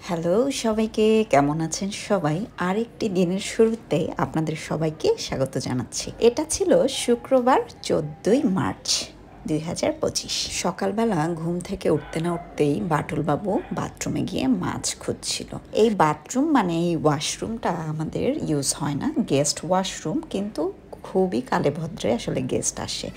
Hello সবাইকে, কেমন আছেন সবাই? আরেকটি দিনের শুরুতে আপনাদের সবাইকে স্বাগত জানাচ্ছি। এটা ছিল শুক্রবার 14ই মার্চ 2025। সকালবেলা ঘুম থেকে উঠতে না উঠতেই বাটুলবাবু বাথরুমে গিয়ে মাছ খুঁজছিল। এই বাথরুম মানে এই ওয়াশরুমটা আমাদের ইউজ হয় না, গেস্ট ওয়াশরুম, কিন্তু খুবই কালেভদ্রে আসলে গেস্ট আসে।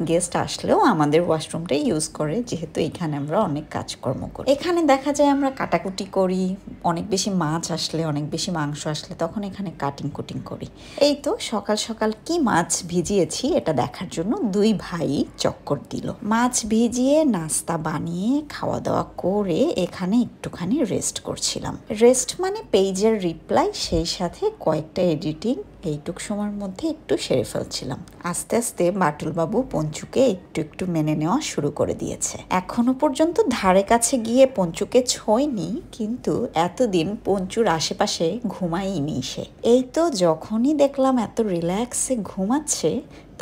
গেস্ট আসলেও আমাদের ওয়াশরুমটাই ইউজ করে, যেহেতু এখানে আমরা অনেক কাজকর্ম করি। এখানে দেখা যায় আমরা কাটাকুটি করি, অনেক বেশি মাছ আসলে, অনেক বেশি মাংস আসলে তখন এখানে কাটিং কুটিং করি। এই তো সকাল সকাল কি মাছ ভিজিয়েছি এটা দেখার জন্য দুই ভাই চক্কর দিল। মাছ ভিজিয়ে নাস্তা বানিয়ে খাওয়া দাওয়া করে এখানে একটুখানি রেস্ট করছিলাম। রেস্ট মানে পেজের রিপ্লাই, সেই সাথে কয়েকটা এডিটিং এইটুক সময়ের মধ্যে একটু সেরে ফেলছিলাম। আস্তে আস্তে বাটুলবাবু পঞ্চুকে একটু একটু মেনে নেওয়া শুরু করে দিয়েছে। এখনো পর্যন্ত ধারে কাছে গিয়ে পঞ্চুকে ছোঁয়নি, কিন্তু এতদিন পঞ্চুর আশেপাশে ঘুমায়নি সে। এই তো যখনই দেখলাম এত রিল্যাক্সে ঘুমাচ্ছে,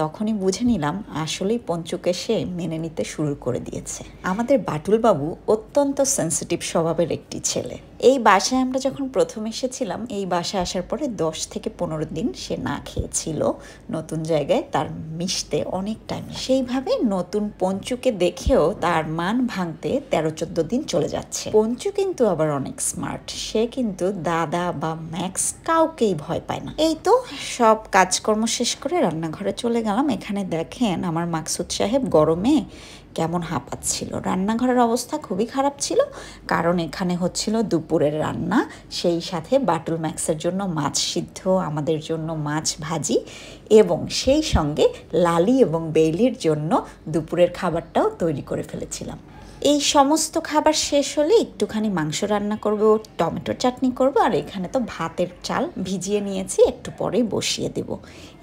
তখনই বুঝে নিলাম আসলেই পঞ্চুকে সে মেনে নিতে শুরু করে দিয়েছে। আমাদের বাটুলবাবু অত্যন্ত সেন্সিটিভ স্বভাবের একটি ছেলে। এই বাসায় আমরা যখন প্রথম এসেছিলাম, এই বাসায় আসার পরে 10 থেকে 15 দিন সে না খেয়েছিল। নতুন জায়গায় তার মিশতে অনেক টাইম, সেইভাবে নতুন পঞ্চুকে দেখেও তার মান ভাঙতে 13-14 দিন চলে যাচ্ছে। পঞ্চু কিন্তু আবার অনেক স্মার্ট, সে কিন্তু দাদা বা ম্যাক্স কাউকেই ভয় পায় না। এই তো সব কাজকর্ম শেষ করে রান্নাঘরে চলে গেলাম। এখানে দেখেন আমার মাকসুদ সাহেব গরমে কেমন হাঁপাচ্ছিল। রান্নাঘরের অবস্থা খুবই খারাপ ছিল, কারণ এখানে হচ্ছিল দুপুরের রান্না, সেই সাথে বাটুল ম্যাক্সের জন্য মাছ সিদ্ধ, আমাদের জন্য মাছ ভাজি, এবং সেই সঙ্গে লালি এবং বেইলির জন্য দুপুরের খাবারটাও তৈরি করে ফেলেছিলাম। এই সমস্ত খাবার শেষ হলে একটুখানি মাংস রান্না করব, টমেটোর চাটনি করব, আর এখানে তো ভাতের চাল ভিজিয়ে নিয়েছি, একটু পরেই বসিয়ে দেব।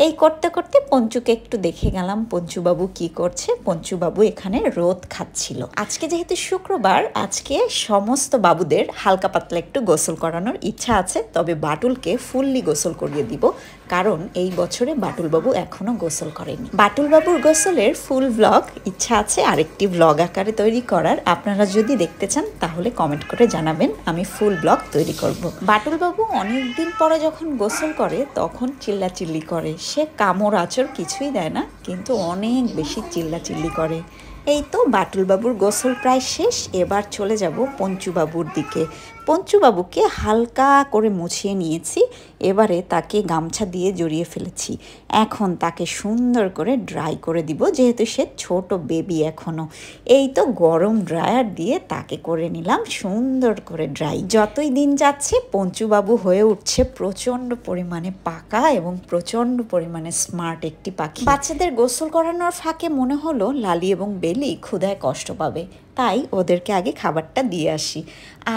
এই করতে করতে পঞ্চুকে একটু দেখে গেলাম পঞ্চুবাবু কি করছে। পঞ্চুবাবু এখানে রোদ খাচ্ছিল। আজকে যেহেতু শুক্রবার, আজকে সমস্ত বাবুদের হালকা পাতলা একটু গোসল করানোর ইচ্ছা আছে, তবে বাটুলকে ফুললি গোসল করিয়ে দিব, কারণ এই বছরে বাটুলবাবু এখনো গোসল করেনি। বাটুলবাবুর গোসলের ফুল ব্লগ ইচ্ছা আছে আরেকটি ব্লগ আকারে তৈরি করার। আপনারা যদি দেখতে চান তাহলে কমেন্ট করে জানাবেন, আমি ফুল ব্লগ তৈরি করব। বাটুলবাবু অনেকদিন পরে যখন গোসল করে তখন চিল্লাচিল্লি করে। সে কামড় আঁচড় কিছুই দেয় না, কিন্তু অনেক বেশি চিল্লাচিল্লি করে। এই তো বাটুলবাবুর গোসল প্রায় শেষ, এবার চলে যাব পঞ্চুবাবুর দিকে। পঞ্চুবাবুকে হালকা করে মুছিয়ে নিয়েছি, এবারে তাকে গামছা দিয়ে জড়িয়ে ফেলেছি। এখন তাকে সুন্দর করে ড্রাই করে দিব, যেহেতু সে ছোট বেবি এখনো। এই তো গরম ড্রায়ার দিয়ে তাকে করে নিলাম সুন্দর করে ড্রাই। যতই দিন যাচ্ছে পঞ্চুবাবু হয়ে উঠছে প্রচণ্ড পরিমাণে পাকা এবং প্রচণ্ড পরিমাণে স্মার্ট একটি পাখি। বাচ্চাদের গোসল করানোর ফাঁকে মনে হলো লালি এবং বেলি ক্ষুধায় কষ্ট পাবে, তাই ওদেরকে আগে খাবারটা দিয়ে আসি।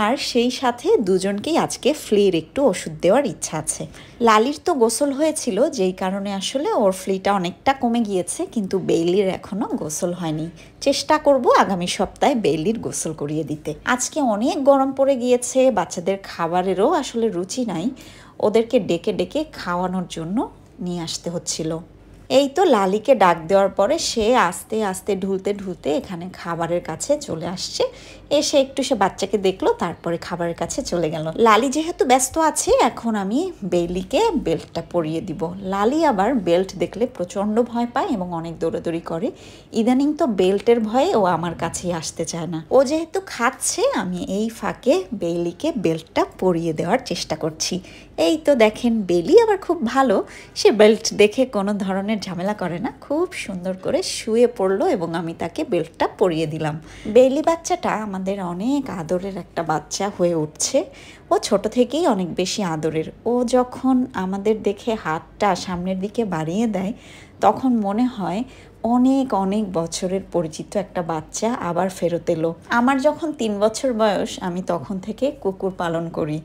আর সেই সাথে দুজনকেই আজকে ফ্লির একটু ওষুধ দেওয়ার ইচ্ছা আছে। লালির তো গোসল হয়েছিল, যেই কারণে আসলে ওর ফ্লিটা অনেকটা কমে গিয়েছে, কিন্তু বেইলির এখনো গোসল হয়নি। চেষ্টা করব আগামী সপ্তাহে বেইলির গোসল করিয়ে দিতে। আজকে অনেক গরম পড়ে গিয়েছে, বাচ্চাদের খাবারেরও আসলে রুচি নাই, ওদেরকে ডেকে ডেকে খাওয়ানোর জন্য নিয়ে আসতে হচ্ছিল। এই তো লালিকে ডাক দেওয়ার পরে সে আস্তে আস্তে ঢুলতে ঢুলতে এখানে খাবারের কাছে চলে আসছে। এসে একটু সে বাচ্চাকে দেখলো, তারপরে খাবারের কাছে চলে গেল। লালি যেহেতু ব্যস্ত আছে, এখন আমি বেইলিকে বেল্টটা পরিয়ে দিব। লালি আবার বেল্ট দেখলে প্রচণ্ড ভয় পায় এবং অনেক দৌড়াদৌড়ি করে। ইদানিং তো বেল্টের ভয়ে ও আমার কাছেই আসতে চায় না। ও যেহেতু খাচ্ছে, আমি এই ফাঁকে বেইলিকে বেল্টটা পরিয়ে দেওয়ার চেষ্টা করছি। এই তো দেখেন বেলি আবার খুব ভালো, সে বেল্ট দেখে কোনো ধরনের ঝামেলা করে না, খুব সুন্দর করে শুয়ে পড়লো এবং আমি তাকে বেল্টটা পরিয়ে দিলাম। বেলি বাচ্চাটা আমাদের অনেক আদরের একটা বাচ্চা হয়ে উঠছে। ও ছোট থেকেই অনেক বেশি আদরের। ও যখন আমাদের দেখে হাতটা সামনের দিকে বাড়িয়ে দেয়, তখন মনে হয় অনেক অনেক বছরের পরিচিত একটা বাচ্চা আবার ফেরত এলো। আমার যখন 3 বছর বয়স, আমি তখন থেকে কুকুর পালন করি।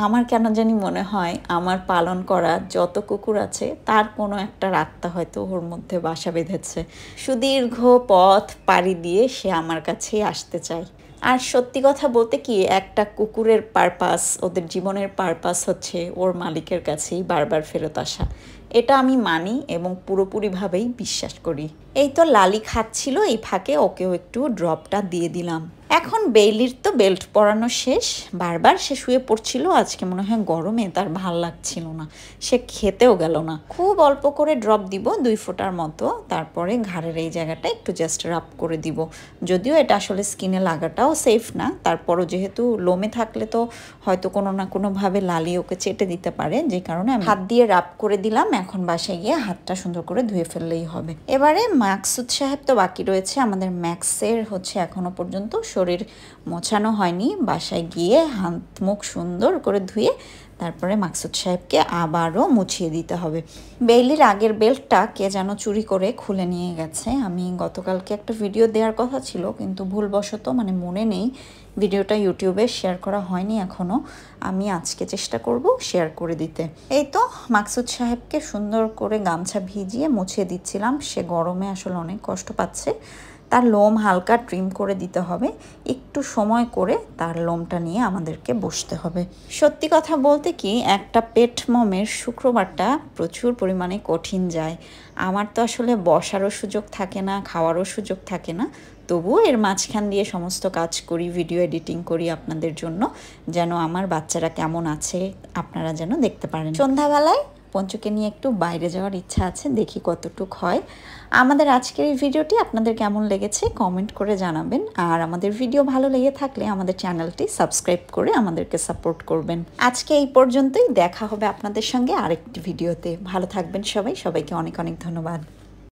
আমার কেন জানি মনে হয় আমার পালন করা যত কুকুর আছে তার কোনো একটা আত্মা হয়তো ওর মধ্যে বাসা বেঁধেছে। সুদীর্ঘ পথ পাড়ি দিয়ে সে আমার কাছেই আসতে চায়। আর সত্যি কথা বলতে কি, একটা কুকুরের পারপাস, ওদের জীবনের পারপাস হচ্ছে ওর মালিকের কাছেই বারবার ফেরত আসা। এটা আমি মানি এবং পুরোপুরিভাবেই বিশ্বাস করি। এই তো লালি খাচ্ছিল, এই ফাঁকে ওকেও একটু ড্রপটা দিয়ে দিলাম। এখন বেইলির তো বেল্ট পরানো শেষ, বারবার সে শুয়ে পড়ছিল। আজকে মনে হয় গরমে তার ভাল লাগছিল না, সে খেতেও গেল না। খুব অল্প করে ড্রপ দিব, 2 ফোঁটার মতো, তারপরে ঘাড়ের এই জায়গাটা একটু জাস্ট রাব করে দিব। যদিও এটা আসলে স্কিনে লাগাটাও সেফ না, তারপরও যেহেতু লোমে থাকলে তো হয়তো কোনো না কোনোভাবে লালি ওকে চেটে দিতে পারে, যে কারণে আমি হাত দিয়ে রাব করে দিলাম। এখন বাসায় গিয়ে হাতটা সুন্দর করে ধুয়ে ফেললেই হবে। এবারে মাকসুদ সাহেব তো বাকি রয়েছে। আমাদের ম্যাক্সের হচ্ছে এখনো পর্যন্ত শরীর মোছানো হয়নি। বাসায় গিয়ে হাত মুখ সুন্দর করে ধুয়ে তারপরে মাকসুদ সাহেবকে আবারও মুছিয়ে দিতে হবে। বেইলির আগের বেল্টটা কে যেন চুরি করে খুলে নিয়ে গেছে। আমি গতকালকে একটা ভিডিও দেওয়ার কথা ছিল, কিন্তু ভুলবশত মানে মনে নেই, ভিডিওটা ইউটিউবে শেয়ার করা হয়নি এখনও। আমি আজকে চেষ্টা করব শেয়ার করে দিতে। এই তো মাকসুদ সাহেবকে সুন্দর করে গামছা ভিজিয়ে মুছিয়ে দিচ্ছিলাম। সে গরমে আসলে অনেক কষ্ট পাচ্ছে। তার লোম হালকা ট্রিম করে দিতে হবে, একটু সময় করে তার লোমটা নিয়ে আমাদেরকে বসতে হবে। সত্যি কথা বলতে কি, একটা পেট মমের শুক্রবারটা প্রচুর পরিমাণে কঠিন যায়। আমার তো আসলে বসারও সুযোগ থাকে না, খাওয়ারও সুযোগ থাকে না, তবুও এর মাঝখান দিয়ে সমস্ত কাজ করি, ভিডিও এডিটিং করি আপনাদের জন্য, যেন আমার বাচ্চারা কেমন আছে আপনারা যেন দেখতে পারেন। সন্ধ্যাবেলায় পঞ্চুকে নিয়ে একটু বাইরে যাওয়ার ইচ্ছা আছে, দেখি কতটুক হয়। আমাদের আজকের এই ভিডিওটি আপনাদের কেমন লেগেছে কমেন্ট করে জানাবেন। আর আমাদের ভিডিও ভালো লেগে থাকলে আমাদের চ্যানেলটি সাবস্ক্রাইব করে আমাদেরকে সাপোর্ট করবেন। আজকে এই পর্যন্তই, দেখা হবে আপনাদের সঙ্গে আরেকটি ভিডিওতে। ভালো থাকবেন সবাই, সবাইকে অনেক অনেক ধন্যবাদ।